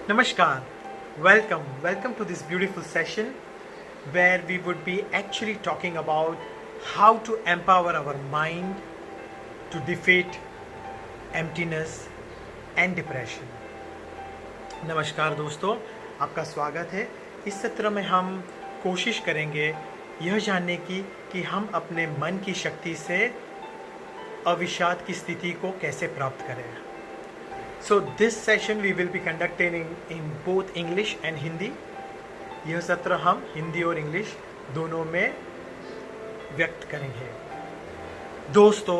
Namaskar, welcome to this beautiful session where we would be actually talking about how to empower our mind to defeat emptiness and depression. नमस्कार दोस्तों, आपका स्वागत है। इस सत्र में हम कोशिश करेंगे यह जानने की कि हम अपने मन की शक्ति से अविषाद की स्थिति को कैसे प्राप्त करें। So this session we will be conducting in both English and Hindi. यह सत्र हम हिंदी और इंग्लिश दोनों में व्यक्त करेंगे। दोस्तों,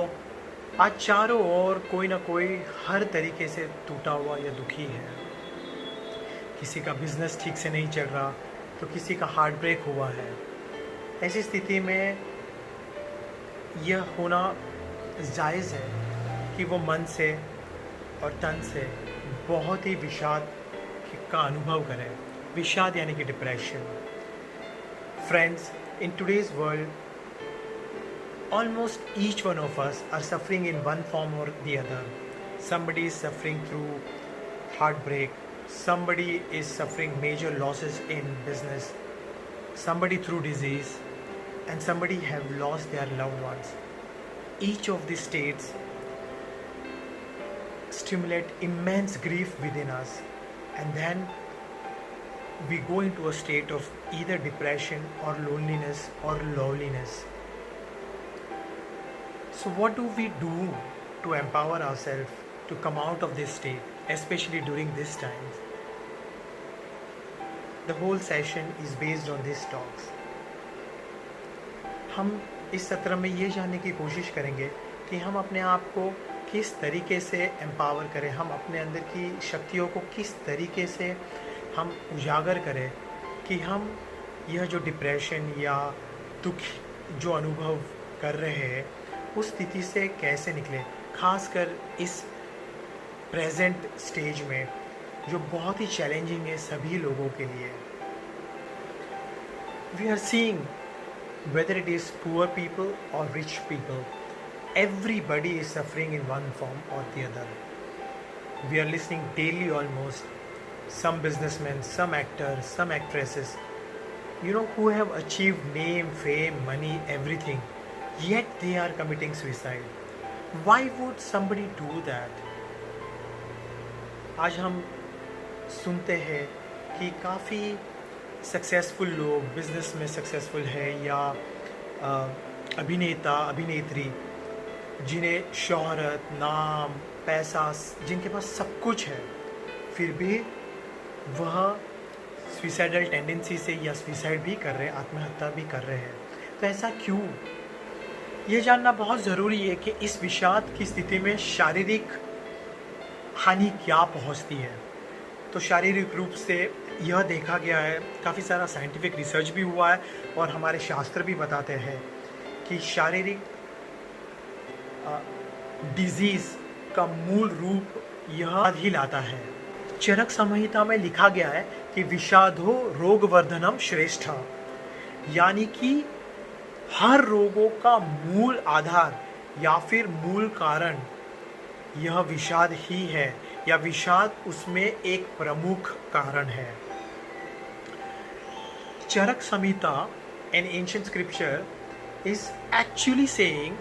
आज चारों ओर कोई ना कोई हर तरीके से टूटा हुआ या दुखी है। किसी का बिजनेस ठीक से नहीं चल रहा तो किसी का हार्ट ब्रेक हुआ है। ऐसी स्थिति में यह होना जायज़ है कि वो मन से और तन से बहुत ही विषाद का अनुभव करें। विषाद यानी कि depression. Friends, in today's world almost each one of us are suffering in one form or the other. Somebody is suffering through heartbreak, somebody is suffering major losses in business, somebody through disease, and somebody have lost their loved ones. Each of these states stimulate immense grief within us, and then we go into a state of either depression or loneliness or loneliness. So what do we do to empower ourselves to come out of this state, especially during this times? The whole session is based on these talks. हम इस सत्र में ये जानने की कोशिश करेंगे कि हम अपने आप को किस तरीके से एम्पावर करें, हम अपने अंदर की शक्तियों को किस तरीके से हम उजागर करें कि हम यह जो डिप्रेशन या दुख जो अनुभव कर रहे हैं उस स्थिति से कैसे निकलें, खासकर इस प्रेजेंट स्टेज में जो बहुत ही चैलेंजिंग है सभी लोगों के लिए। We are seeing whether it is poor people or rich people, everybody is suffering in one form or the other. We are listening daily almost, some businessmen, some actors, some actresses, who have achieved name, fame, money, everything, yet they are committing suicide. Why would somebody do that? आज हम सुनते हैं कि काफ़ी successful लोग business में successful है या अभिनेता अभिनेत्री जिन्हें शोहरत, नाम, पैसा, जिनके पास सब कुछ है, फिर भी वह सुसाइडल टेंडेंसी से या सुसाइड भी कर रहे हैं, आत्महत्या भी कर रहे हैं। तो ऐसा क्यों? ये जानना बहुत ज़रूरी है कि इस विषाद की स्थिति में शारीरिक हानि क्या पहुंचती है। तो शारीरिक रूप से यह देखा गया है, काफ़ी सारा साइंटिफिक रिसर्च भी हुआ है और हमारे शास्त्र भी बताते हैं कि शारीरिक डिजीज़ का मूल रूप यह ही लाता है। चरक संहिता में लिखा गया है कि विषादो रोगवर्धनम श्रेष्ठ, यानी कि हर रोगों का मूल आधार या फिर मूल कारण यह विषाद ही है, या विषाद उसमें एक प्रमुख कारण है। चरक संहिता, an ancient scripture, is actually saying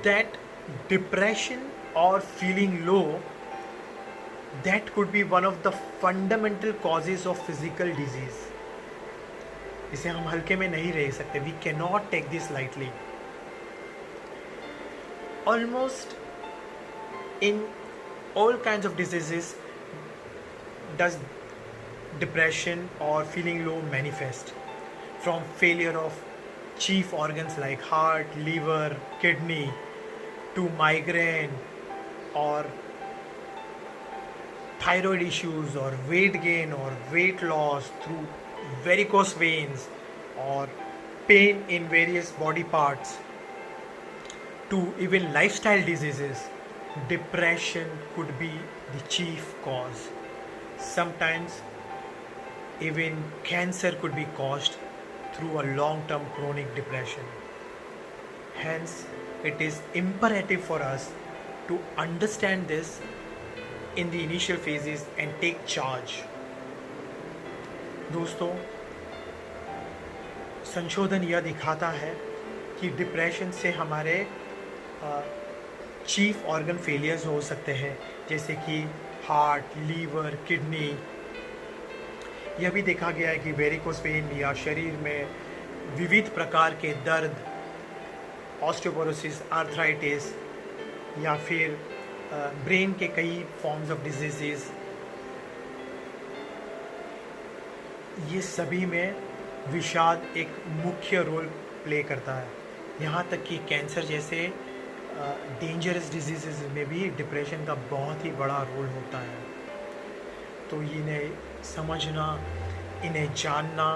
that depression or feeling low, that could be one of the fundamental causes of physical disease. इसे हम हल्के में नहीं रह सकते. We cannot take this lightly. Almost in all kinds of diseases does depression or feeling low manifest, from failure of chief organs like heart, liver, kidney, to migraine or thyroid issues or weight gain or weight loss through varicose veins or pain in various body parts, to even lifestyle diseases. Depression could be the chief cause. Sometimes even cancer could be caused through a long-term chronic depression. Hence, it is imperative for us to understand this in the initial phases and take charge. दोस्तों, संशोधन यह दिखाता है कि depression से हमारे chief organ failures हो सकते हैं, जैसे कि हार्ट, लीवर, किडनी। यह भी देखा गया है कि वेरिकोस वेन या शरीर में विविध प्रकार के दर्द, ऑस्टियोपोरोसिस, आर्थराइटिस या फिर ब्रेन के कई फॉर्म्स ऑफ डिजीजेस, ये सभी में विषाद एक मुख्य रोल प्ले करता है। यहाँ तक कि कैंसर जैसे डेंजरस डिजीज़ में भी डिप्रेशन का बहुत ही बड़ा रोल होता है। तो इन्हें समझना, इन्हें जानना,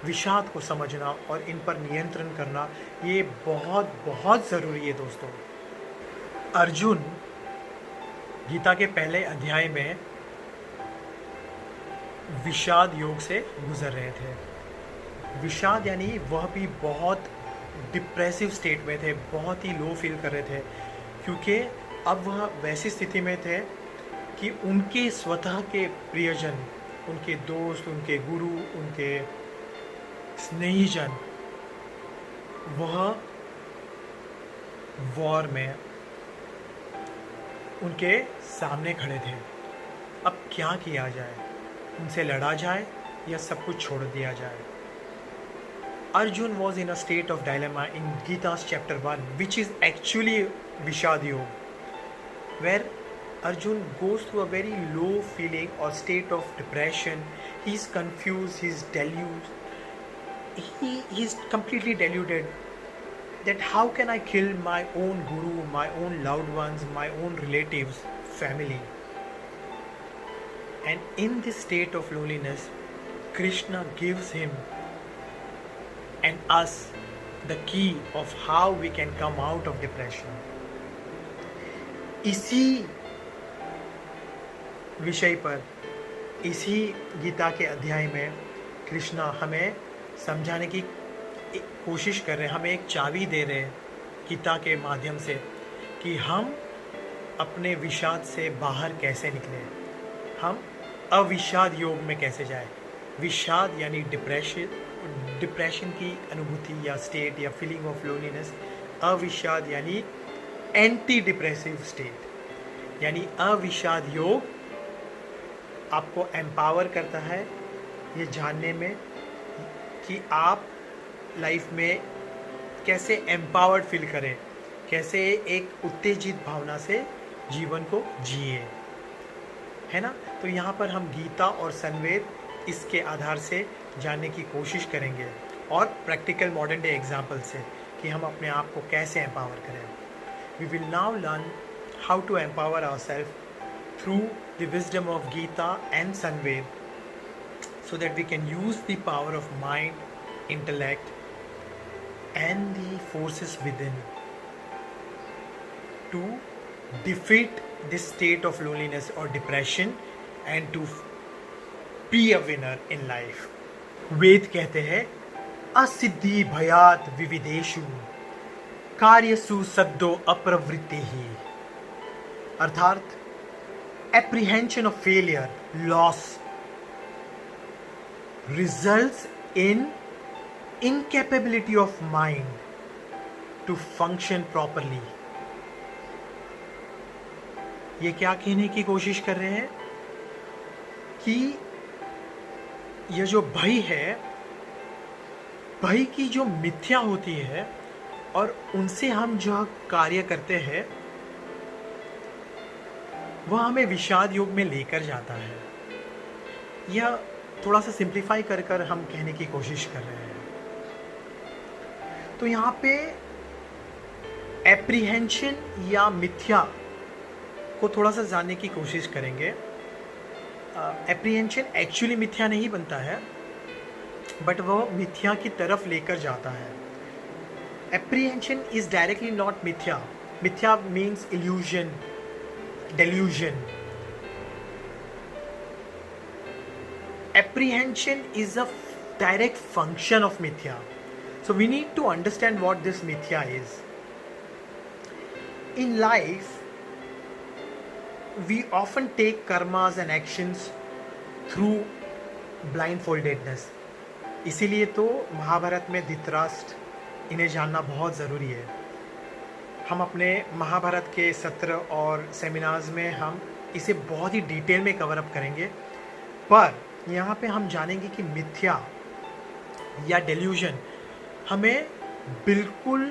विषाद को समझना और इन पर नियंत्रण करना, ये बहुत बहुत ज़रूरी है दोस्तों। अर्जुन गीता के पहले अध्याय में विषाद योग से गुजर रहे थे। विषाद यानी वह भी बहुत डिप्रेसिव स्टेट में थे, बहुत ही लो फील कर रहे थे, क्योंकि अब वह वैसी स्थिति में थे कि उनके स्वतः के प्रियजन, उनके दोस्त, उनके गुरु, उनके स्नेहीजन, वह वॉर में उनके सामने खड़े थे। अब क्या किया जाए? उनसे लड़ा जाए या सब कुछ छोड़ दिया जाए? Arjun was in a state of dilemma in Gita's chapter 1, which is actually Vishad Yoga, where Arjun goes through a very low feeling or state of depression. He's confused, he's deluded, he's completely deluded that how can I kill my own guru, my own loved ones, my own relatives, family. And in this state of loneliness, Krishna gives him and us the key of how we can come out of depression. इसी विषय पर, इसी गीता के अध्याय में कृष्णा हमें समझाने की कोशिश कर रहे हैं, हमें एक चाबी दे रहे हैं गीता के माध्यम से कि हम अपने विषाद से बाहर कैसे निकलें, हम अविषाद योग में कैसे जाएं। विषाद यानी डिप्रेशन की अनुभूति या स्टेट या फीलिंग ऑफ लोनलीनेस। अविषाद यानी एंटी डिप्रेसिव स्टेट, यानी अविषाद योग आपको एम्पावर करता है ये जानने में कि आप लाइफ में कैसे एम्पावर्ड फील करें, कैसे एक उत्तेजित भावना से जीवन को जिए, है ना। तो यहाँ पर हम गीता और संवेद इसके आधार से जानने की कोशिश करेंगे और प्रैक्टिकल मॉडर्न डे एग्जाम्पल से कि हम अपने आप को कैसे एम्पावर करें। We will now learn how to empower ourselves through the wisdom of Gita and संवेद, so that we can use the power of mind, intellect and the forces within to defeat this state of loneliness or depression and to be a winner in life. वेद कहते हैं असिद्धि भयात विविधेषु कार्यसु सद्दो अप्रवृत्ति ही, अर्थात apprehension of failure, loss results in incapability of mind to function properly. ये क्या कहने की कोशिश कर रहे हैं कि ये जो भय है, भय की जो मिथ्या होती है और उनसे हम जो कार्य करते हैं वह हमें विषाद योग में लेकर जाता है। यह थोड़ा सा सिंप्लीफाई कर कर हम कहने की कोशिश कर रहे हैं। तो यहाँ पे एप्रीहेंशन या मिथ्या को थोड़ा सा जानने की कोशिश करेंगे। एप्रीहेंशन एक्चुअली मिथ्या नहीं बनता है, बट वह मिथ्या की तरफ लेकर जाता है। एप्रीहेंशन इज डायरेक्टली नॉट मिथ्या। मिथ्या means illusion, delusion. Apprehension is a direct function of mithya. So we need to understand what this mithya is. In life, we often take karmas and actions through blind foldedness. इसीलिए तो महाभारत में धृतराष्ट्र, इन्हें जानना बहुत ज़रूरी है। हम अपने महाभारत के सत्र और सेमिनार्स में हम इसे बहुत ही डिटेल में कवर अप करेंगे, पर यहाँ पे हम जानेंगे कि मिथ्या या डेल्यूजन हमें बिल्कुल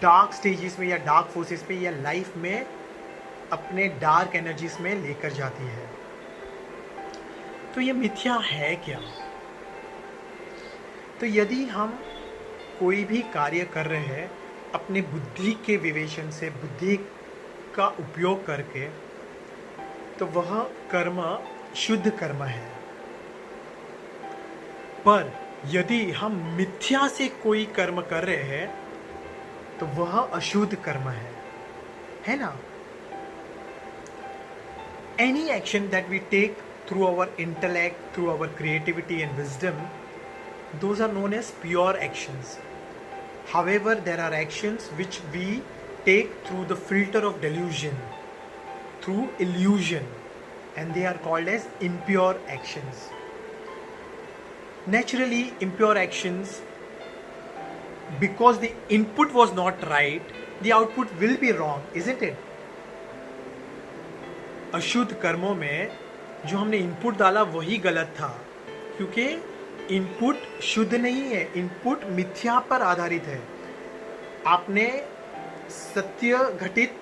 डार्क स्टेजेस में या डार्क फोर्सेस पे या लाइफ में अपने डार्क एनर्जीज में लेकर जाती है। तो ये मिथ्या है क्या? तो यदि हम कोई भी कार्य कर रहे हैं अपने बुद्धि के विवेचन से, बुद्धि का उपयोग करके, तो वह कर्म शुद्ध कर्म है। पर यदि हम मिथ्या से कोई कर्म कर रहे हैं तो वह अशुद्ध कर्म है ना? Any action that we take through our intellect, through our creativity and wisdom, those are known as pure actions. However, there are actions which we take through the filter of delusion, through illusion, and they are called as impure actions. Naturally, impure actions, because the input was not right, the output will be wrong, isn't it? अशुद्ध कर्मों में जो हमने input डाला वही गलत था, क्योंकि इनपुट शुद्ध नहीं है, इनपुट मिथ्या पर आधारित है। आपने सत्य घटित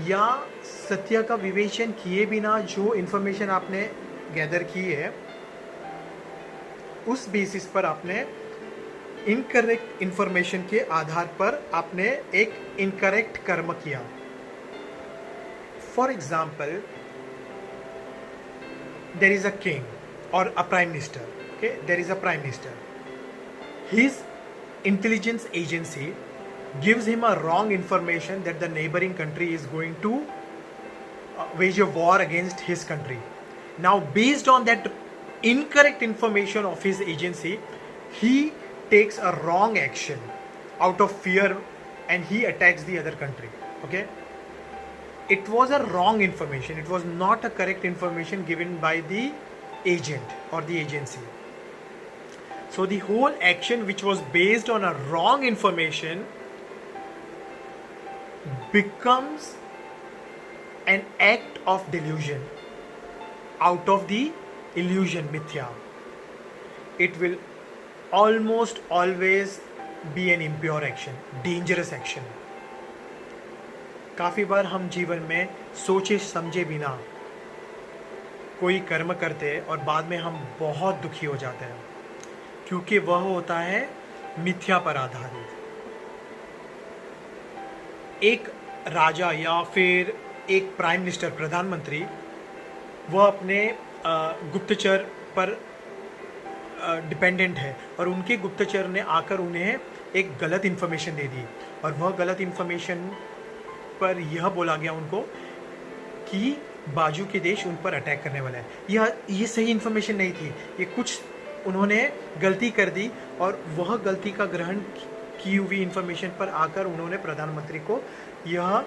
या सत्य का विवेचन किए बिना जो इन्फॉर्मेशन आपने गैदर की है, उस बेसिस पर आपने इनकरेक्ट इन्फॉर्मेशन के आधार पर आपने एक इनकरेक्ट कर्म किया। For example, there is a king or a prime minister. Okay, there is a prime minister. His intelligence agency gives him a wrong information that the neighboring country is going to wage a war against his country. Now, based on that incorrect information of his agency, he takes a wrong action out of fear and he attacks the other country. Okay. It was a wrong information. It was not a correct information given by the agent or the agency. So the whole action which was based on a wrong information becomes an act of delusion out of the illusion mithya. It will almost always be an impure action, dangerous action. काफ़ी बार हम जीवन में सोचे समझे बिना कोई कर्म करते हैं और बाद में हम बहुत दुखी हो जाते हैं, क्योंकि वह होता है मिथ्या पर आधारित। एक राजा या फिर एक प्राइम मिनिस्टर, प्रधानमंत्री, वह अपने गुप्तचर पर डिपेंडेंट है और उनके गुप्तचर ने आकर उन्हें एक गलत इन्फॉर्मेशन दे दी और वह गलत इन्फॉर्मेशन पर यह बोला गया उनको कि बाजू के देश उन पर अटैक करने वाला है। ये सही इन्फॉर्मेशन नहीं थी, ये कुछ उन्होंने गलती कर दी और वह गलती का ग्रहण की हुई इन्फॉर्मेशन पर आकर उन्होंने प्रधानमंत्री को यह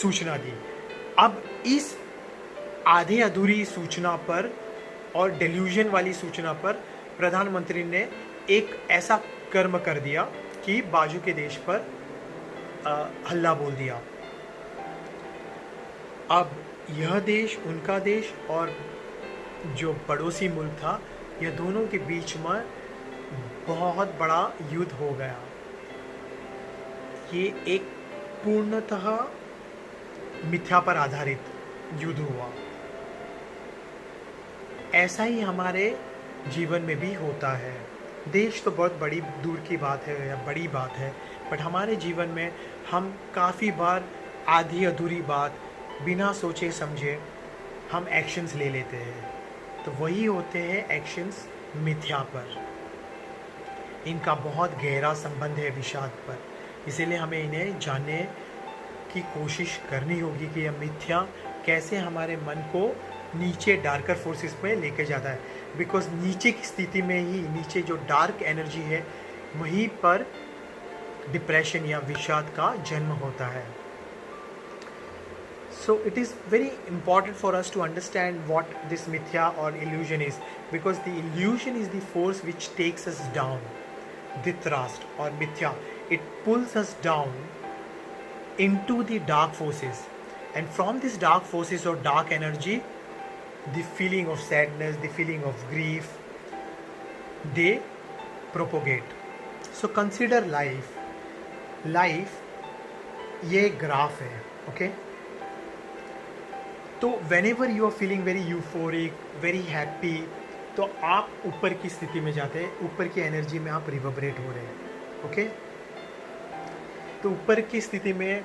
सूचना दी। अब इस आधे अधूरी सूचना पर और डेल्यूजन वाली सूचना पर प्रधानमंत्री ने एक ऐसा कर्म कर दिया कि बाजू के देश पर हल्ला बोल दिया। अब यह देश, उनका देश और जो पड़ोसी मुल्क था, यह दोनों के बीच में बहुत बड़ा युद्ध हो गया। ये एक पूर्णतः मिथ्या पर आधारित युद्ध हुआ। ऐसा ही हमारे जीवन में भी होता है। देश तो बहुत बड़ी दूर की बात है या बड़ी बात है, बट हमारे जीवन में हम काफ़ी बार आधी अधूरी बात बिना सोचे समझे हम एक्शंस ले लेते हैं, तो वही होते हैं एक्शंस मिथ्या पर। इनका बहुत गहरा संबंध है विषाद पर, इसीलिए हमें इन्हें जानने की कोशिश करनी होगी कि यह मिथ्या कैसे हमारे मन को नीचे डार्कर फोर्सेस में लेके जाता है। बिकॉज नीचे की स्थिति में ही, नीचे जो डार्क एनर्जी है, वहीं पर डिप्रेशन या विषाद का जन्म होता है। So it is very important for us to understand what this mithya or illusion is, because the illusion is the force which takes us down. Dhritarashtra or mithya, it pulls us down into the dark forces, and from these dark forces or dark energy, the feeling of sadness, the feeling of grief, they propagate. So consider life ये graph है, okay? तो whenever you are feeling very euphoric, very happy, तो आप ऊपर की स्थिति में जाते हैं, ऊपर की एनर्जी में आप रिवर्बरेट हो रहे हैं, ओके? तो ऊपर की स्थिति में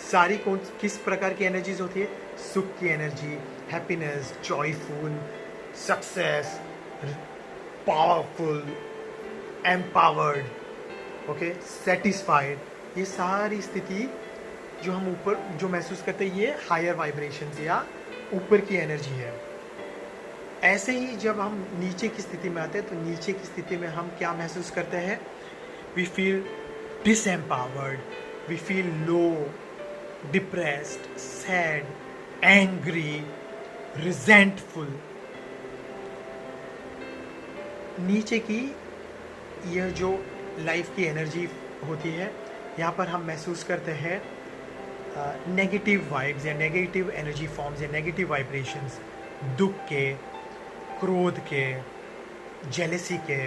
सारी किस प्रकार की एनर्जीज होती है? सुख की energy, happiness, joyful, success, powerful, empowered, okay, satisfied, ये सारी स्थिति जो हम ऊपर जो महसूस करते हैं, ये हायर वाइब्रेशंस या ऊपर की एनर्जी है। ऐसे ही जब हम नीचे की स्थिति में आते हैं, तो नीचे की स्थिति में हम क्या महसूस करते हैं? We feel disempowered, we feel low, depressed, sad, angry, resentful. नीचे की यह जो लाइफ की एनर्जी होती है, यहाँ पर हम महसूस करते हैं नेगेटिव वाइब्स या नेगेटिव एनर्जी फॉर्म्स या नेगेटिव वाइब्रेशंस, दुख के, क्रोध के, जेलेसी के,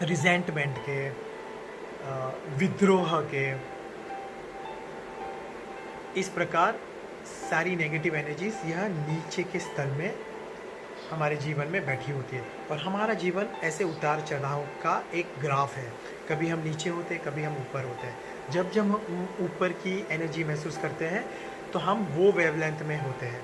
रिजेंटमेंट के, विद्रोह के। इस प्रकार सारी नेगेटिव एनर्जीज यह नीचे के स्तर में हमारे जीवन में बैठी होती है, और हमारा जीवन ऐसे उतार चढ़ाव का एक ग्राफ है। कभी हम नीचे होते हैं, कभी हम ऊपर होते हैं। जब जब हम ऊपर की एनर्जी महसूस करते हैं, तो हम वो वेवलेंथ में होते हैं।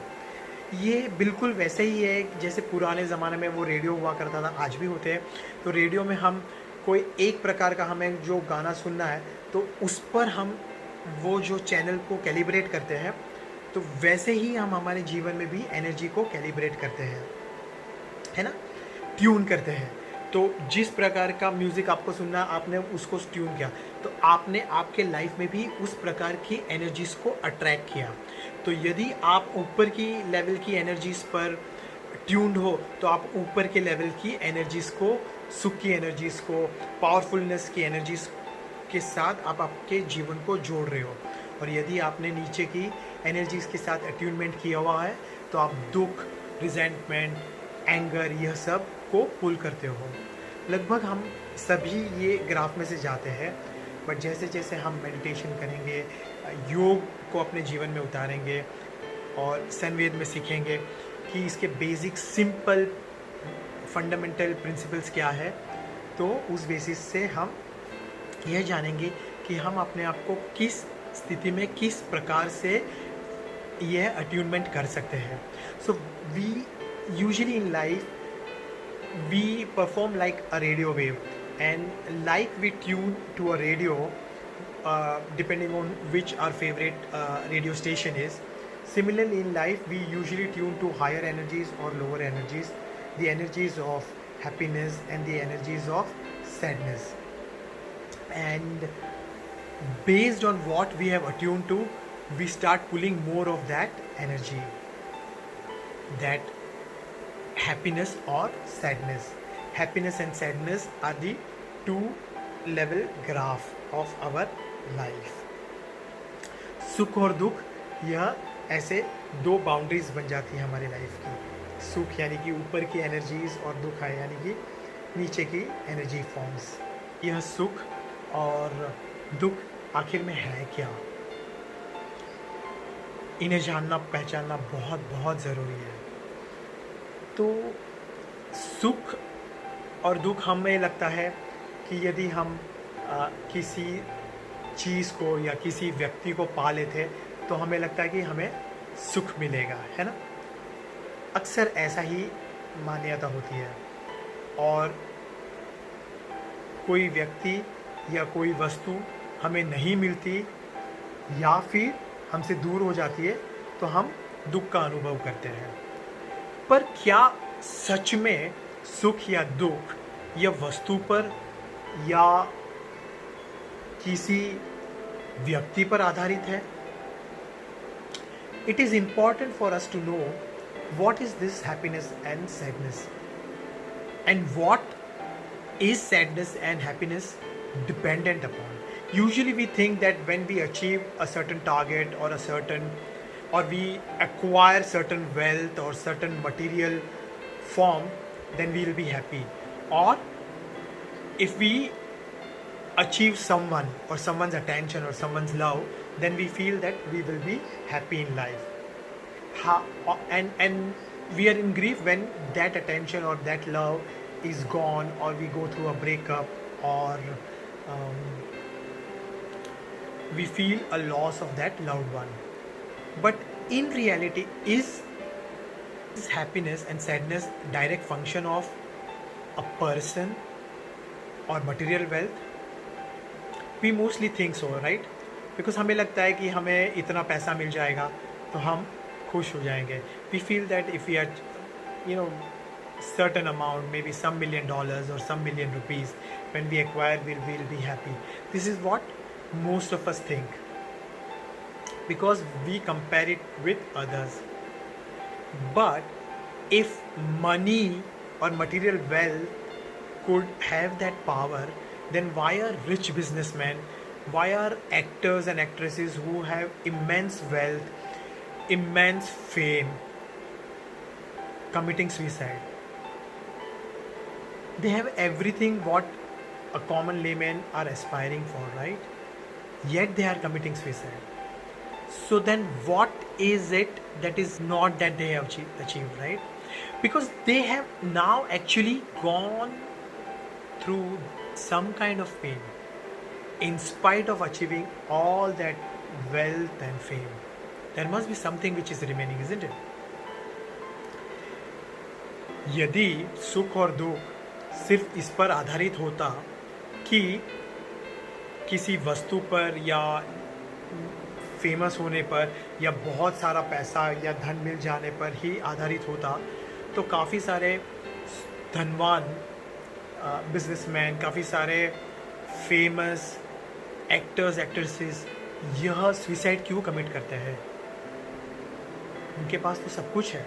ये बिल्कुल वैसे ही है जैसे पुराने ज़माने में वो रेडियो हुआ करता था, आज भी होते हैं। तो रेडियो में हम कोई एक प्रकार का हमें जो गाना सुनना है, तो उस पर हम वो जो चैनल को कैलिब्रेट करते हैं, तो वैसे ही हम हमारे जीवन में भी एनर्जी को कैलिब्रेट करते हैं, है ना, ट्यून करते हैं। तो जिस प्रकार का म्यूज़िक आपको सुनना, आपने उसको ट्यून किया, तो आपने आपके लाइफ में भी उस प्रकार की एनर्जीज़ को अट्रैक्ट किया। तो यदि आप ऊपर की लेवल की एनर्जीज़ पर ट्यून्ड हो, तो आप ऊपर के लेवल की एनर्जीज़ को, सुख की एनर्जीज़ को, पावरफुलनेस की एनर्जीज़ के साथ आप आपके जीवन को जोड़ रहे हो। और यदि आपने नीचे की एनर्जीज़ के साथ अट्यूनमेंट किया हुआ है, तो आप दुख, रिजेंटमेंट, एंगर, यह सब को पुल करते हो। लगभग हम सभी ये ग्राफ में से जाते हैं, बट जैसे जैसे हम मेडिटेशन करेंगे, योग को अपने जीवन में उतारेंगे और संवेद में सीखेंगे कि इसके बेसिक सिंपल फंडामेंटल प्रिंसिपल्स क्या है, तो उस बेसिस से हम यह जानेंगे कि हम अपने आप को किस स्थिति में किस प्रकार से यह अट्यूनमेंट कर सकते हैं। So we usually in life we perform like a radio wave, and like we tune to a radio depending on which our favorite radio station is. Similarly in life we usually tune to higher energies or lower energies, the energies of happiness and the energies of sadness, and based on what we have attuned to, we start pulling more of that energy, that happiness or sadness. Happiness and sadness are the two level graph of our life. सुख और दुख, यह ऐसे दो boundaries बन जाती है हमारी लाइफ की। सुख यानी कि ऊपर की एनर्जीज, और दुख है यानी कि नीचे की एनर्जी फॉर्म्स। यह सुख और दुख आखिर में है क्या, इन्हें जानना पहचानना बहुत बहुत ज़रूरी है। तो सुख और दुख, हमें लगता है कि यदि हम किसी चीज़ को या किसी व्यक्ति को पा लेते, तो हमें लगता है कि हमें सुख मिलेगा, है ना। अक्सर ऐसा ही मान्यता होती है। और कोई व्यक्ति या कोई वस्तु हमें नहीं मिलती या फिर हमसे दूर हो जाती है, तो हम दुख का अनुभव करते हैं। पर क्या सच में सुख या दुख यह वस्तु पर या किसी व्यक्ति पर आधारित है? it is important for us to know what is this happiness and sadness, and what is sadness and happiness dependent upon. Usually we think that when we achieve a certain target or we acquire certain wealth or certain material form, then we will be happy. Or if we achieve someone or someone's attention or someone's love, then we feel that we will be happy in life. And we are in grief when that attention or that love is gone, or we go through a breakup, or um, we feel a loss of that loved one. But in reality, is happiness and sadness direct function of a person or material wealth? We mostly think so, right? Because हमें लगता है कि हमें इतना पैसा मिल जाएगा तो हम खुश हो जाएंगे. We feel that if we are, you know, certain amount, maybe some $1 million or some million rupees, when we acquire, we'll be happy. This is what most of us think, because we compare it with others. But if money or material wealth could have that power, then why are rich businessmen, why are actors and actresses who have immense wealth, immense fame, committing suicide? They have everything what a common layman are aspiring for, right? Yet they are committing suicide. So then what is it that is not that they have achieved, right? Because they have now actually gone through some kind of pain in spite of achieving all that wealth and fame. There must be something which is remaining, isn't it? यदि सुख और दुख सिर्फ इस पर आधारित होता कि किसी वस्तु पर या फेमस होने पर या बहुत सारा पैसा या धन मिल जाने पर ही आधारित होता, तो काफ़ी सारे धनवान बिजनेसमैन, काफ़ी सारे फेमस एक्टर्स एक्ट्रेसेस यह सुसाइड क्यों कमिट करते हैं? उनके पास तो सब कुछ है.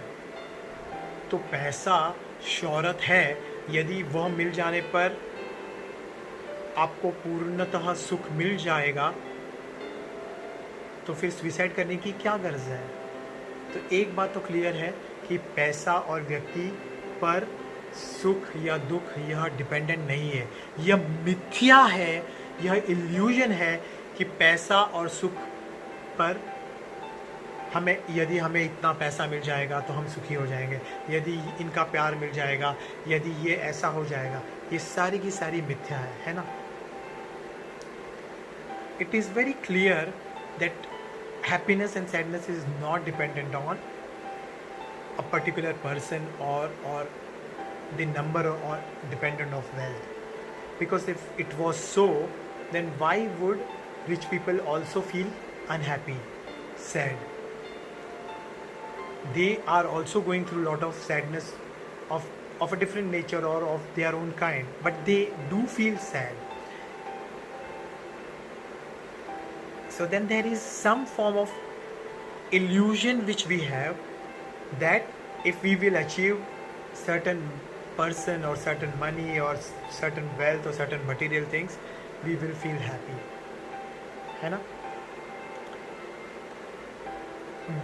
तो पैसा, शोहरत है, यदि वह मिल जाने पर आपको पूर्णतः सुख मिल जाएगा, तो फिर सुसाइड करने की क्या गर्ज है? तो एक बात तो क्लियर है कि पैसा और व्यक्ति पर सुख या दुख यह डिपेंडेंट नहीं है. यह मिथ्या है, यह इल्यूजन है कि पैसा और सुख पर यदि हमें इतना पैसा मिल जाएगा तो हम सुखी हो जाएंगे, यदि इनका प्यार मिल जाएगा, यदि ये ऐसा हो जाएगा. ये सारी की सारी मिथ्या है ना? It is very clear that happiness and sadness is not dependent on a particular person or the number or dependent of wealth. Because if it was so, then why would rich people also feel unhappy, sad? They are also going through a lot of sadness of a different nature or of their own kind, but they do feel sad. So then there is some form of illusion which we have, that if we will achieve certain person or certain money or certain wealth or certain material things, we will feel happy. है ना?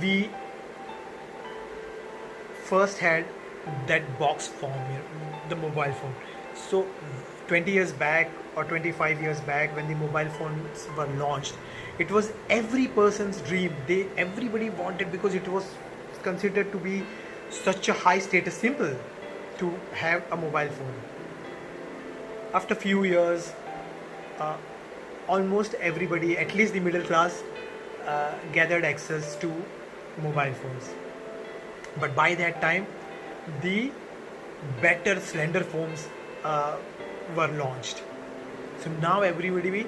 We first had that box form, the mobile phone. So 20 years back or 25 years back, when the mobile phones were launched, it was every person's dream. Everybody wanted, because it was considered to be such a high status symbol to have a mobile phone. After few years, almost everybody, at least the middle class, gathered access to mobile phones. But by that time, the better slender phones were launched. So now everybody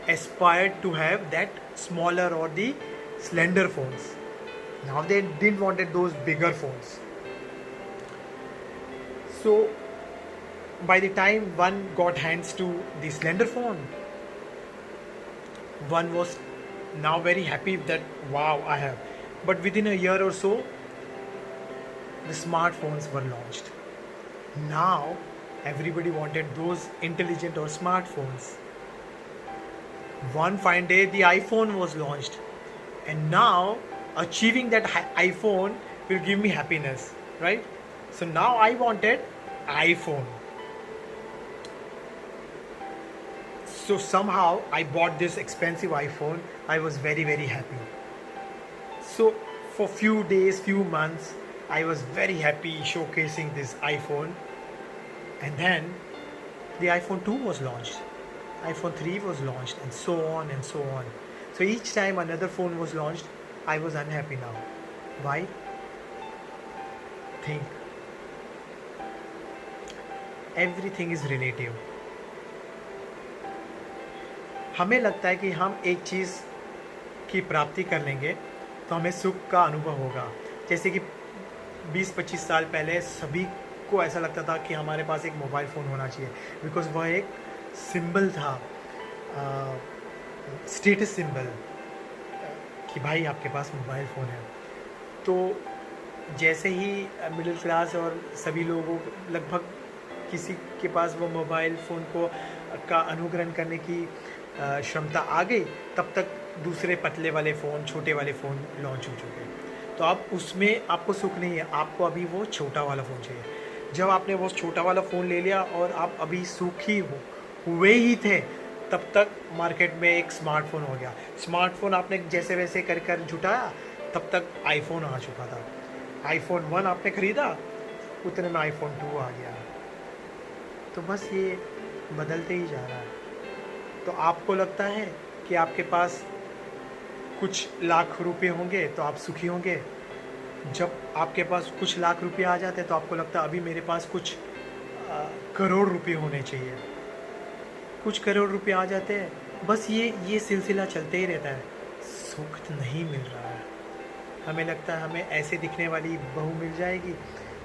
aspired to have that smaller or the slender phones. Now they didn't wanted those bigger phones. So by the time one got hands to the slender phone, one was now very happy that wow, I have. but within a year or so the smartphones were launched. Now everybody wanted those intelligent or smartphones. One fine day the iPhone was launched, and now achieving that iPhone will give me happiness, right? So now I wanted iPhone. So somehow I bought this expensive iPhone. I was very, very happy. So for few days, few months, I was very happy showcasing this iPhone. And then the iPhone 2 was launched. iPhone 3 was launched, and so on and so on. So each time another phone was launched, I was unhappy now. Why? Think. Everything is relative. हमें लगता है कि हम एक चीज़ की प्राप्ति कर लेंगे तो हमें सुख का अनुभव होगा. जैसे कि 20-25 साल पहले सभी को ऐसा लगता था कि हमारे पास एक मोबाइल फ़ोन होना चाहिए, बिकॉज़ वह एक सिंबल था, स्टेटस सिंबल, कि भाई आपके पास मोबाइल फ़ोन है. तो जैसे ही मिडिल क्लास और सभी लोगों, लगभग किसी के पास वो मोबाइल फ़ोन को का अनुकरण करने की क्षमता आ गई, तब तक दूसरे पतले वाले फ़ोन, छोटे वाले फ़ोन लॉन्च हो चुके. तो अब उसमें आपको सुख नहीं है, आपको अभी वो छोटा वाला फ़ोन चाहिए. जब आपने वो छोटा वाला फ़ोन ले लिया और आप अभी सुखी हुए ही थे, तब तक मार्केट में एक स्मार्टफ़ोन हो गया. स्मार्टफ़ोन आपने जैसे वैसे कर कर जुटाया, तब तक आईफोन आ चुका था. आईफोन 1 आपने ख़रीदा, उतने में आईफोन 2 आ गया. तो बस ये बदलते ही जा रहा है. तो आपको लगता है कि आपके पास कुछ लाख रुपए होंगे तो आप सुखी होंगे. जब आपके पास कुछ लाख रुपए आ जाते हैं तो आपको लगता है अभी मेरे पास कुछ करोड़ रुपए होने चाहिए. कुछ करोड़ रुपए आ जाते हैं, बस ये सिलसिला चलते ही रहता है. सुख नहीं मिल रहा है. हमें लगता है हमें ऐसे दिखने वाली बहू मिल जाएगी,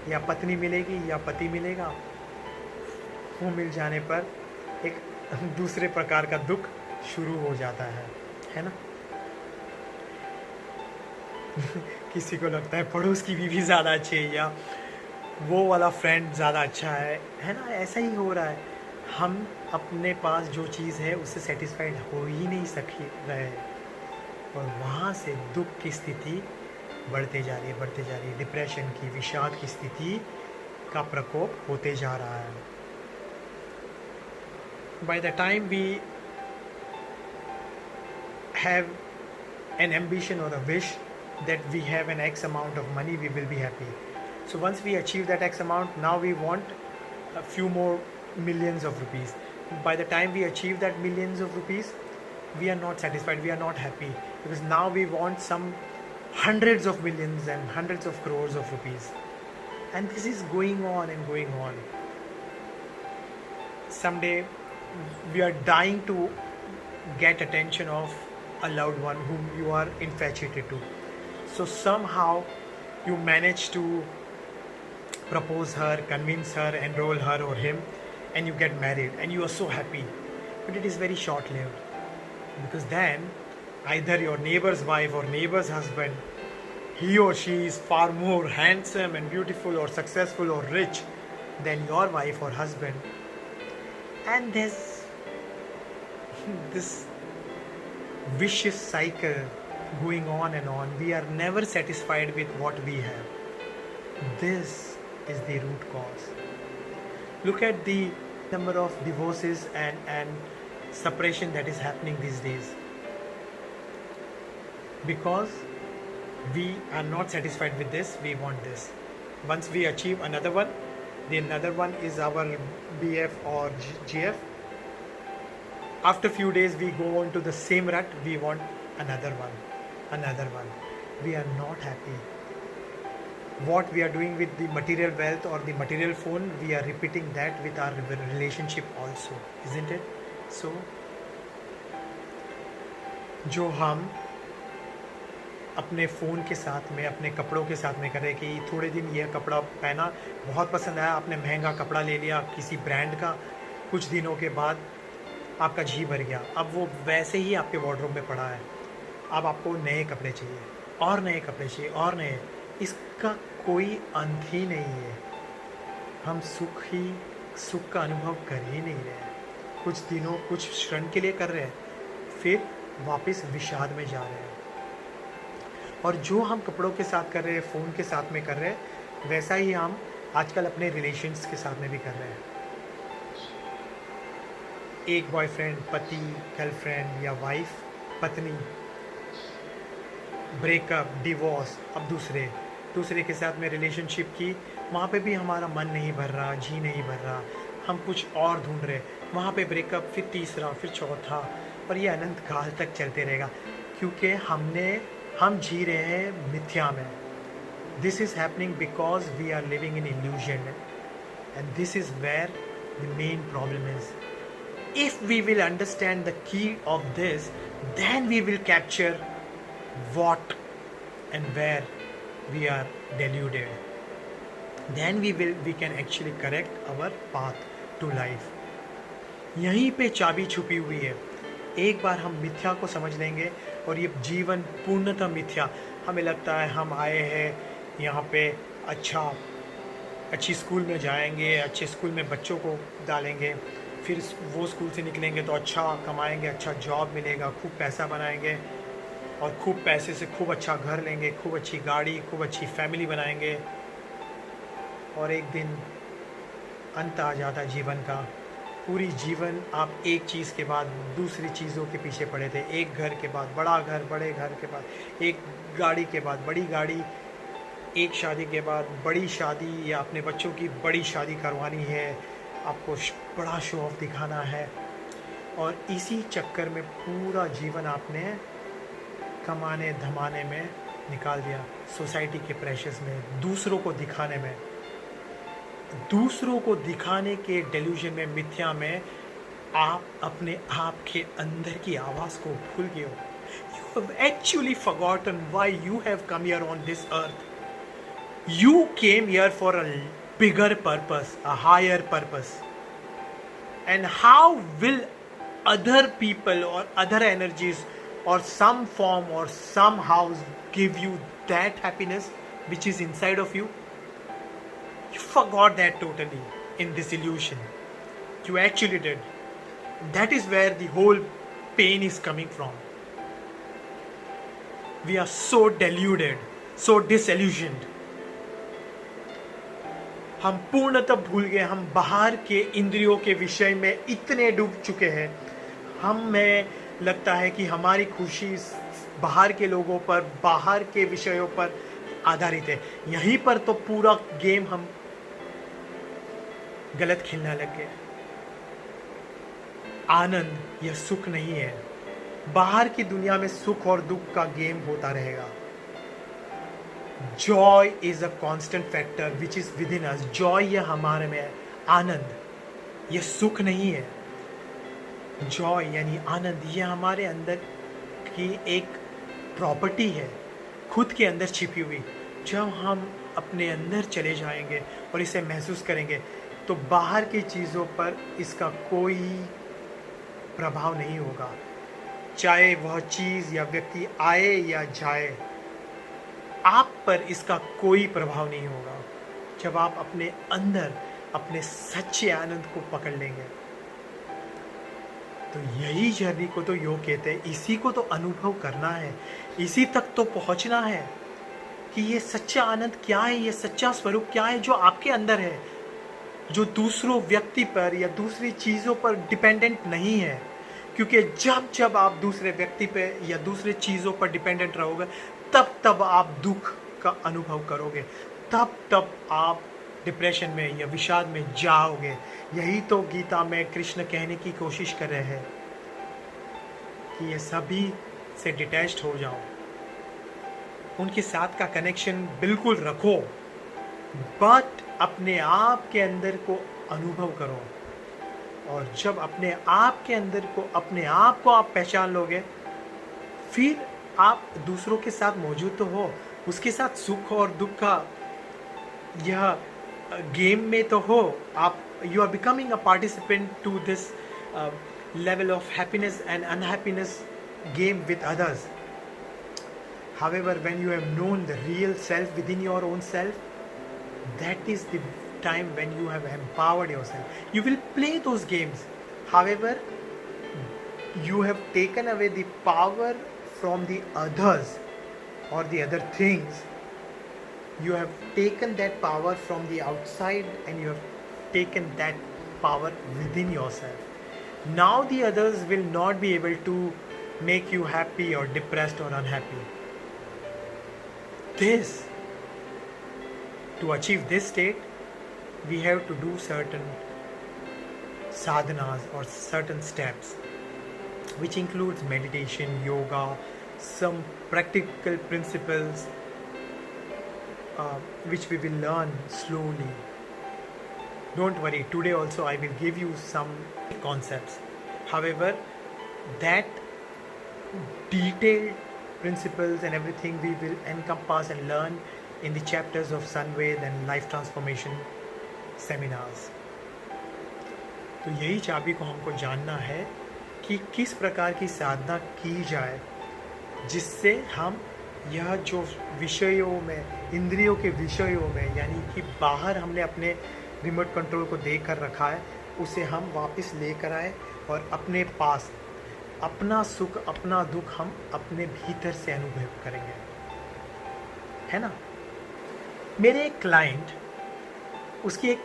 या पत्नी मिलेगी, या पति मिलेगा. वो मिल जाने पर एक दूसरे प्रकार का दुख शुरू हो जाता है ना. किसी को लगता है पड़ोस की बीवी ज़्यादा अच्छी है, या वो वाला फ्रेंड ज़्यादा अच्छा है ना. ऐसा ही हो रहा है. हम अपने पास जो चीज़ है उससे सेटिस्फाइड हो ही नहीं रहे, और वहाँ से दुख की स्थिति बढ़ते जा रही है. डिप्रेशन की, विषाद की स्थिति का प्रकोप होते जा रहा है. By the time we have an ambition or a wish that we have an X amount of money, we will be happy. So once we achieve that X amount, now we want a few more millions of rupees. By the time we achieve that millions of rupees, we are not satisfied, we are not happy, because now we want some hundreds of millions and hundreds of crores of rupees. And this is going on and going on. Someday we are dying to get attention of a loved one whom you are infatuated to. So somehow you manage to propose her, convince her, enroll her or him, and you get married, and you are so happy. But it is very short lived, because then either your neighbor's wife or neighbor's husband, he or she is far more handsome and beautiful or successful or rich than your wife or husband. And there's this vicious cycle going on and on. We are never satisfied with what we have. This is the root cause. Look at the number of divorces and separation that is happening these days. Because we are not satisfied with this, we want this. Once we achieve another one, the another one is our BF or GF. After few days we go on to the same rut, we want another one. We are not happy. What we are doing with the material wealth or the material phone, we are repeating that with our relationship also, isn't it? So जो हम अपने phone के साथ में, अपने कपड़ों के साथ में करें कि थोड़े दिन यह कपड़ा पहना, बहुत पसंद आया, आपने महंगा कपड़ा ले लिया किसी ब्रांड का, कुछ दिनों के बाद आपका जी भर गया, अब वो वैसे ही आपके वार्डरोब में पड़ा है, अब आपको नए कपड़े चाहिए. और नए कपड़े चाहिए और नए, इसका कोई अंत ही नहीं है। हम सुख का अनुभव कर ही नहीं रहे हैं। कुछ दिनों कुछ क्षण के लिए कर रहे हैं, फिर वापस विषाद में जा रहे हैं। और जो हम कपड़ों के साथ कर रहे हैं, फ़ोन के साथ में कर रहे हैं, वैसा ही हम आजकल अपने रिलेशंस के साथ में भी कर रहे हैं। एक बॉयफ्रेंड, पति, गर्लफ्रेंड या वाइफ, पत्नी, ब्रेकअप, डिवोर्स, अब दूसरे के साथ में रिलेशनशिप की, वहाँ पे भी हमारा मन नहीं भर रहा, जी नहीं भर रहा, हम कुछ और ढूंढ रहे, वहाँ पे ब्रेकअप, फिर तीसरा, फिर चौथा, और ये अनंत काल तक चलते रहेगा, क्योंकि हम जी रहे हैं मिथ्या में। This is happening because we are living in illusion, and this is where the main problem is. If we will understand the key of this, then we will capture what and where we are deluded. Then we can actually correct our path to life. यहीं पे चाबी छुपी हुई है। एक बार हम मिथ्या को समझ लेंगे और ये जीवन पूर्णतः मिथ्या, हमें लगता है हम आए हैं यहाँ पे अच्छी स्कूल में जाएंगे, अच्छे स्कूल में बच्चों को डालेंगे, फिर वो स्कूल से निकलेंगे तो अच्छा कमाएंगे, अच्छा जॉब मिलेगा, खूब पैसा बनाएंगे और खूब पैसे से खूब अच्छा घर लेंगे, खूब अच्छी गाड़ी, खूब अच्छी फैमिली बनाएंगे, और एक दिन अंत आ जाता जीवन का। पूरी जीवन आप एक चीज़ के बाद दूसरी चीज़ों के पीछे पड़े थे, एक घर के बाद बड़ा घर, बड़े घर के बाद एक गाड़ी के बाद बड़ी गाड़ी, एक शादी के बाद बड़ी शादी, या अपने बच्चों की बड़ी शादी करवानी है, आपको बड़ा शो ऑफ दिखाना है, और इसी चक्कर में पूरा जीवन आपने कमाने धमाने में निकाल दिया, सोसाइटी के प्रेशर्स में, दूसरों को दिखाने के डेल्यूजन में, मिथ्या में आप अपने आप के अंदर की आवाज़ को भूल गए हो। You have actually forgotten why you have come here on this earth. You came here for a bigger purpose, a higher purpose. And how will other people or other energies or some form or somehow give you that happiness which is inside of you? You forgot that totally in this illusion. You actually did. That is where the whole pain is coming from. We are so deluded, so disillusioned. हम पूर्णतः भूल गए, हम बाहर के इंद्रियों के विषय में इतने डूब चुके हैं, हमें लगता है कि हमारी खुशी बाहर के लोगों पर, बाहर के विषयों पर आधारित है। यहीं पर तो पूरा गेम हम गलत खेलने लग गए। आनंद या सुख नहीं है, बाहर की दुनिया में सुख और दुख का गेम होता रहेगा। Joy is a constant factor which is with in us. Joy ये हमारे में है, आनंद ये सुख नहीं है। जॉय यानी आनंद ये हमारे अंदर की एक प्रॉपर्टी है, खुद के अंदर छिपी हुई। जब हम अपने अंदर चले जाएंगे और इसे महसूस करेंगे तो बाहर की चीज़ों पर इसका कोई प्रभाव नहीं होगा, चाहे वह चीज़ या व्यक्ति आए या जाए, आप पर इसका कोई प्रभाव नहीं होगा जब आप अपने अंदर अपने सच्चे आनंद को पकड़ लेंगे। तो यही जर्नी को तो योग कहते हैं, इसी को तो अनुभव करना है, इसी तक तो पहुंचना है कि ये सच्चा आनंद क्या है, ये सच्चा स्वरूप क्या है जो आपके अंदर है, जो दूसरों व्यक्ति पर या दूसरी चीज़ों पर डिपेंडेंट नहीं है। क्योंकि जब जब आप दूसरे व्यक्ति पे या दूसरी चीज़ों पर डिपेंडेंट रहोगे तब आप दुख का अनुभव करोगे, तब आप डिप्रेशन में या विषाद में जाओगे। यही तो गीता में कृष्ण कहने की कोशिश कर रहे हैं कि ये सभी से डिटैच्ड हो जाओ, उनके साथ का कनेक्शन बिल्कुल रखो, बट अपने आप के अंदर को अनुभव करो। और जब अपने आप के अंदर को, अपने आप को आप पहचान लोगे, फिर आप दूसरों के साथ मौजूद तो हो, उसके साथ सुख और दुख का यह गेम में तो हो। आप you are becoming a participant to this level of happiness and unhappiness game with others. However, when you have known the real self within your own self, that is the time when you have empowered yourself. You will play those games. However, you have taken away the power from the others or the other things. You have taken that power from the outside and you have taken that power within yourself. Now the others will not be able to make you happy or depressed or unhappy. To achieve this state, we have to do certain sadhanas or certain steps, which includes meditation, yoga, some practical principles which we will learn slowly. Don't worry, today also I will give you some concepts. However, that detailed principles and everything we will encompass and learn in the chapters of Sunved and life transformation seminars. तो यही चाबी को हमको जानना है कि किस प्रकार की साधना की जाए जिससे हम यह जो विषयों में, इंद्रियों के विषयों में, यानी कि बाहर हमने अपने रिमोट कंट्रोल को दे कर रखा है, उसे हम वापस लेकर आए और अपने पास अपना सुख अपना दुख हम अपने भीतर से अनुभव करेंगे, है ना। मेरे एक क्लाइंट, उसकी एक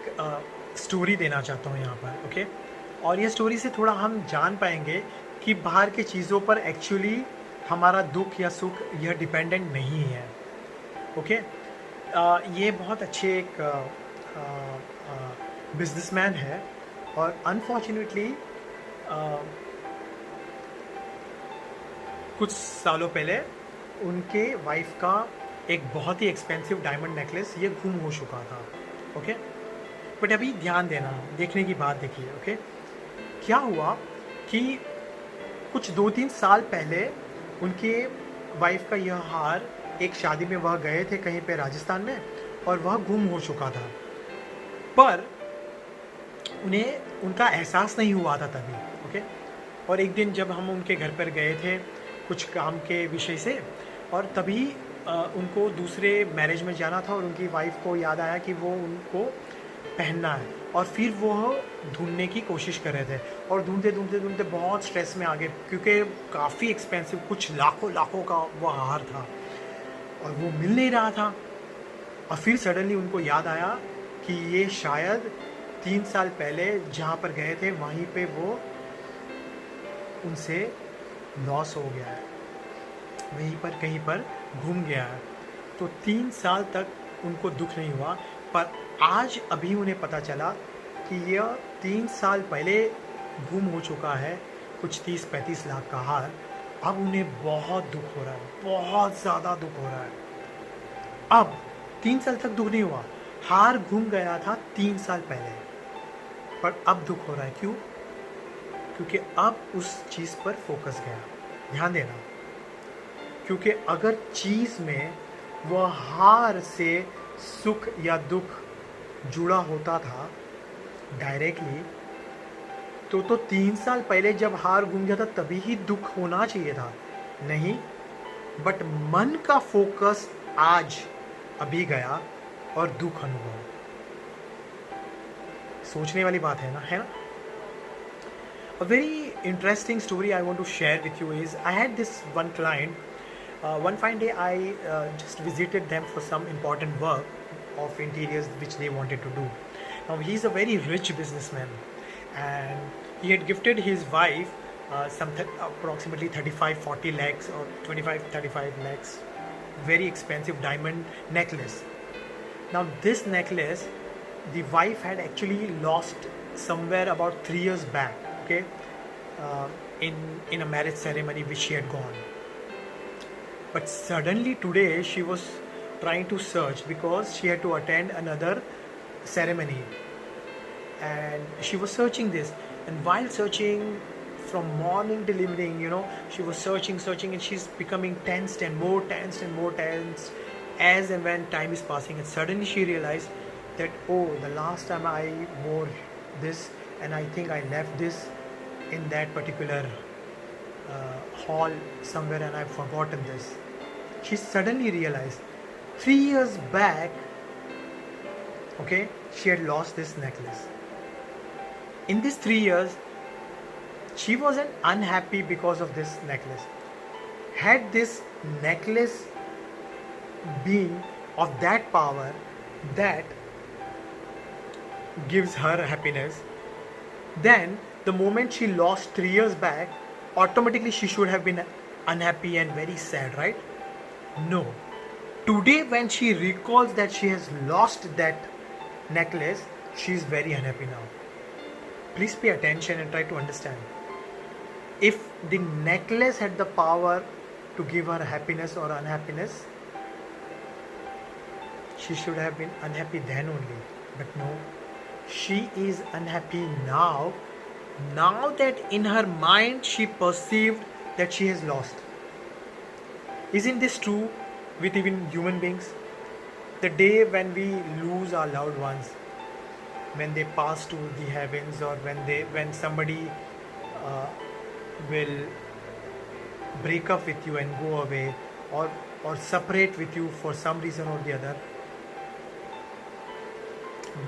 स्टोरी देना चाहता हूँ यहाँ पर, ओके। और ये स्टोरी से थोड़ा हम जान पाएंगे कि बाहर के चीज़ों पर एक्चुअली हमारा दुख या सुख यह डिपेंडेंट नहीं है, ओके। ये बहुत अच्छे एक बिजनेसमैन है और अनफॉर्चुनेटली कुछ सालों पहले उनके वाइफ का एक बहुत ही एक्सपेंसिव डायमंड नेकलेस ये गुम हो चुका था, ओके। बट अभी ध्यान देना, देखने की बात देखिए, ओके। क्या हुआ कि कुछ 2-3 साल पहले उनके वाइफ का यह हार, एक शादी में वह गए थे कहीं पे राजस्थान में और वह गुम हो चुका था, पर उन्हें उनका एहसास नहीं हुआ था तभी, ओके। और एक दिन जब हम उनके घर पर गए थे कुछ काम के विषय से, और तभी उनको दूसरे मैरिज में जाना था और उनकी वाइफ को याद आया कि वो उनको पहनना है, और फिर वो ढूंढने की कोशिश कर रहे थे और ढूंढते ढूंढते ढूंढते बहुत स्ट्रेस में आ गए क्योंकि काफ़ी एक्सपेंसिव, कुछ लाखों का वो हार था और वो मिल नहीं रहा था। और फिर सडनली उनको याद आया कि ये शायद 3 साल पहले जहाँ पर गए थे वहीं पे वो उनसे लॉस हो गया है, वहीं पर कहीं पर घूम गया है। तो 3 साल तक उनको दुख नहीं हुआ, पर आज अभी उन्हें पता चला कि यह 3 साल पहले गुम हो चुका है कुछ 30-35 लाख का हार। अब उन्हें बहुत दुख हो रहा है, बहुत ज़्यादा दुख हो रहा है। अब 3 साल तक दुख नहीं हुआ, हार गुम गया था 3 साल पहले, पर अब दुख हो रहा है। क्यों? क्योंकि अब उस चीज़ पर फोकस गया। ध्यान देना, क्योंकि अगर चीज़ में वह हार से सुख या दुख जुड़ा होता था डायरेक्टली, तो 3 साल पहले जब हार गुम गया था तभी ही दुख होना चाहिए था, नहीं। बट मन का फोकस आज अभी गया और दुख अनुभव। सोचने वाली बात है ना, है ना। A very interesting story I want to share with you is I had this one client. One fine day I just visited them for some important work of interiors which they wanted to do. Now he's a very rich businessman and he had gifted his wife approximately 35-40 lakhs or 25-35 lakhs very expensive diamond necklace. Now this necklace the wife had actually lost somewhere about 3 years back, okay, in a marriage ceremony which she had gone. But suddenly today she was trying to search because she had to attend another ceremony, and she was searching this, and while searching from morning till evening, you know, she was searching, and she's becoming tensed and more tensed as and when time is passing. And suddenly she realized that, oh, the last time I wore this, and I think I left this in that particular hall somewhere, and I've forgotten this. she suddenly realized 3 years back, okay, she had lost this necklace. In these 3 years, she wasn't unhappy because of this necklace. Had this necklace been of that power that gives her happiness, then the moment she lost 3 years back, automatically she should have been unhappy and very sad, right? No. Today, when she recalls that she has lost that necklace, she is very unhappy now. Please pay attention and try to understand. If the necklace had the power to give her happiness or unhappiness, she should have been unhappy then only. But no, she is unhappy now. Now that in her mind she perceived that she has lost. Isn't this true with even human beings? The day when we lose our loved ones, when they pass to the heavens, or when somebody will break up with you and go away, or separate with you for some reason or the other,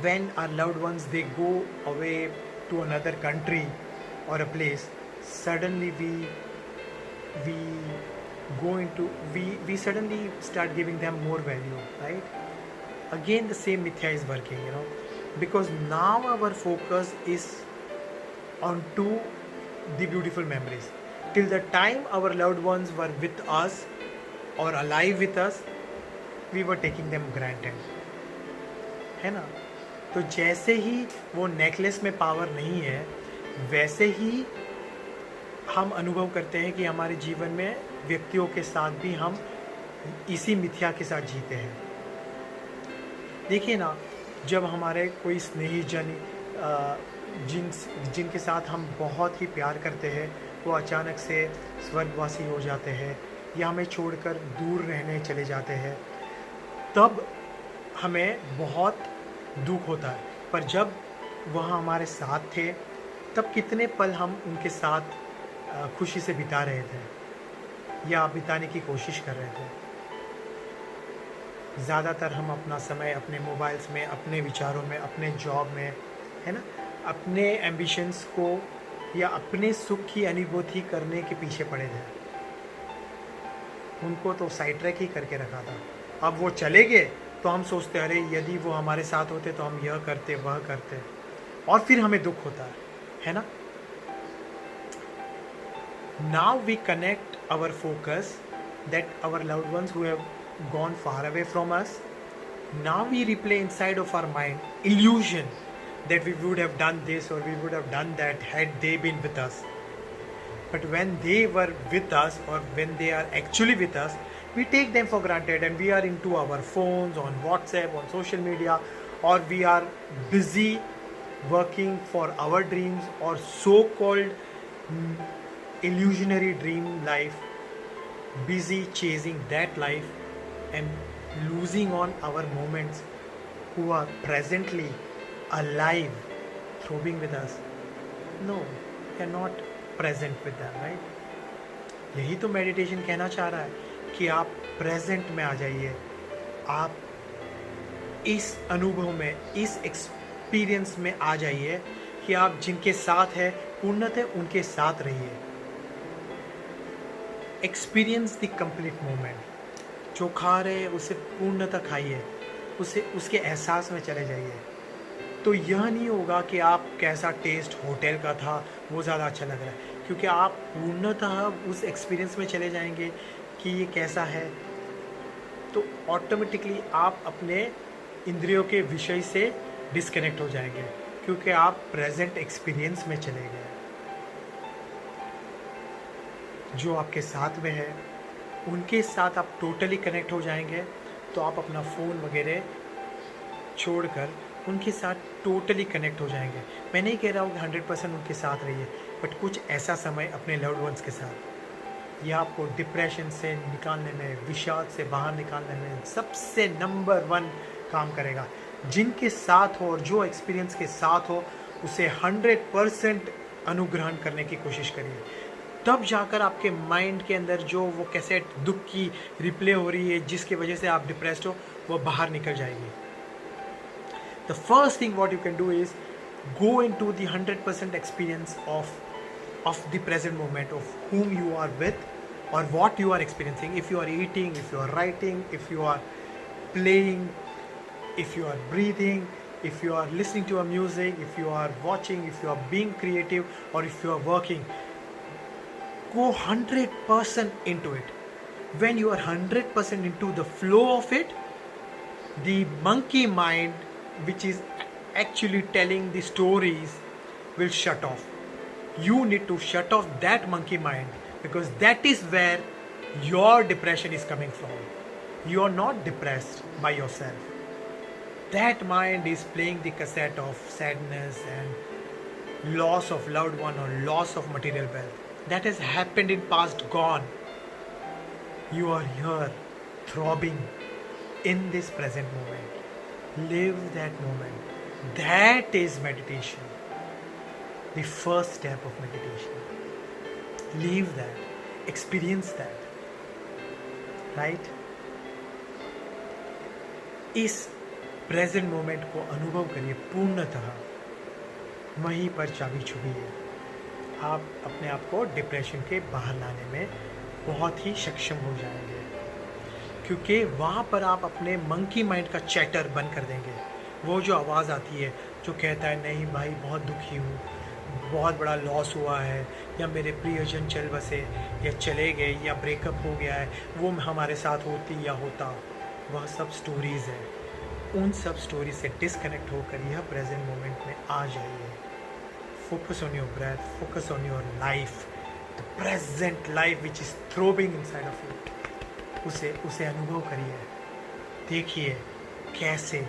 when our loved ones, they go away to another country or a place, suddenly we suddenly start giving them more value, right? Again, the same mithya is working, because now our focus is onto the beautiful memories. Till the time our loved ones were with us or alive with us, we were taking them granted, है ना? तो जैसे ही वो necklace में power नहीं है, वैसे ही हम अनुभव करते हैं कि हमारे जीवन में व्यक्तियों के साथ भी हम इसी मिथ्या के साथ जीते हैं. देखिए ना, जब हमारे कोई स्नेही जन जिनके साथ हम बहुत ही प्यार करते हैं, वो अचानक से स्वर्गवासी हो जाते हैं या हमें छोड़कर दूर रहने चले जाते हैं, तब हमें बहुत दुख होता है. पर जब वह हमारे साथ थे, तब कितने पल हम उनके साथ खुशी से बिता रहे थे या बिताने की कोशिश कर रहे थे. ज़्यादातर हम अपना समय अपने मोबाइल्स में, अपने विचारों में, अपने जॉब में, है ना, अपने एम्बिशंस को या अपने सुख की अनुभूति करने के पीछे पड़े थे. उनको तो साइड ट्रैक ही करके रखा था. अब वो चले गए तो हम सोचते, अरे यदि वो हमारे साथ होते तो हम यह करते, वह करते, और फिर हमें दुख होता है ना. Now we connect our focus that our loved ones who have gone far away from us, now we replay inside of our mind illusion that we would have done this or we would have done that had they been with us. But when they were with us, or when they are actually with us, we take them for granted and we are into our phones, on WhatsApp, on social media, or we are busy working for our dreams or so-called illusionary dream life, busy chasing that life and losing on our moments who are presently alive, throbbing with us. No, we are not present with them, right? यही तो meditation कहना चाह रहा है कि आप present में आ जाइए, आप इस अनुभव में, इस एक्सपीरियंस में आ जाइए कि आप जिनके साथ है पूर्णतः उनके साथ रहिए. Experience the complete moment. जो खा रहे हैं उसे पूर्णतः खाइए, उसके एहसास में चले जाइए. तो यह नहीं होगा कि आप कैसा टेस्ट होटल का था वो ज़्यादा अच्छा लग रहा है, क्योंकि आप पूर्णतः उस एक्सपीरियंस में चले जाएंगे कि ये कैसा है. तो ऑटोमेटिकली आप अपने इंद्रियों के विषय से डिस्कनेक्ट हो जाएंगे, क्योंकि आप प्रेजेंट एक्सपीरियंस में चले गए. जो आपके साथ में है उनके साथ आप टोटली कनेक्ट हो जाएंगे. तो आप अपना फ़ोन वगैरह छोड़कर उनके साथ टोटली कनेक्ट हो जाएंगे. मैं नहीं कह रहा हूँ कि 100% उनके साथ रहिए, बट कुछ ऐसा समय अपने लव्ड वंस के साथ, यह आपको डिप्रेशन से निकालने में, विषाद से बाहर निकालने में सबसे नंबर 1 काम करेगा. जिनके साथ हो और जो एक्सपीरियंस के साथ हो, उसे 100% अनुग्रहण करने की कोशिश करिए. तब जाकर आपके माइंड के अंदर जो वो कैसेट दुख की रिप्ले हो रही है जिसकी वजह से आप डिप्रेस्ड हो, वो बाहर निकल जाएगी. The first thing what you can do is go into the 100% experience of the present moment, of whom you are with or what you are experiencing. If you are eating, if you are writing, if you are playing, if you are breathing, if you are listening to a music, if you are watching, if you are being creative, or if you are working, go 100% into it. When you are 100% into the flow of it, the monkey mind, which is actually telling the stories, will shut off. You need to shut off that monkey mind, because that is where your depression is coming from. You are not depressed by yourself. That mind is playing the cassette of sadness and loss of loved one or loss of material wealth. That has happened in past, gone. You are here throbbing in this present moment. Live that moment. That is meditation. The first step of meditation. Live that. Experience that. Right? इस present moment को अनुभव करिए पूर्णतः. वहीं पर चाबी छुपी है. आप अपने आप को डिप्रेशन के बाहर लाने में बहुत ही सक्षम हो जाएंगे, क्योंकि वहाँ पर आप अपने मंकी माइंड का चैटर बंद कर देंगे. वो जो आवाज़ आती है जो कहता है नहीं भाई बहुत दुखी हूँ, बहुत बड़ा लॉस हुआ है, या मेरे प्रियजन चल बसे या चले गए या ब्रेकअप हो गया है, वो हमारे साथ होती या होता, वह सब स्टोरीज़ है. उन सब स्टोरी से डिस्कनेक्ट होकर यह प्रेजेंट मोमेंट में आ जाइए. Focus on your breath, focus on your life, the present life which is throbbing inside of you. उसे अनुभव करिए. देखिए कैसे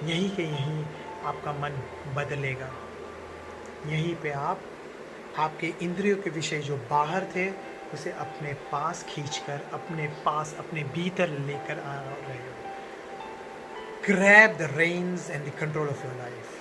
यहीं के यहीं आपका मन बदलेगा. यहीं पे आप आपके इंद्रियों के विषय जो बाहर थे उसे अपने पास खींचकर अपने पास अपने भीतर लेकर आ रहे हो. Grab the reins and the control of your life.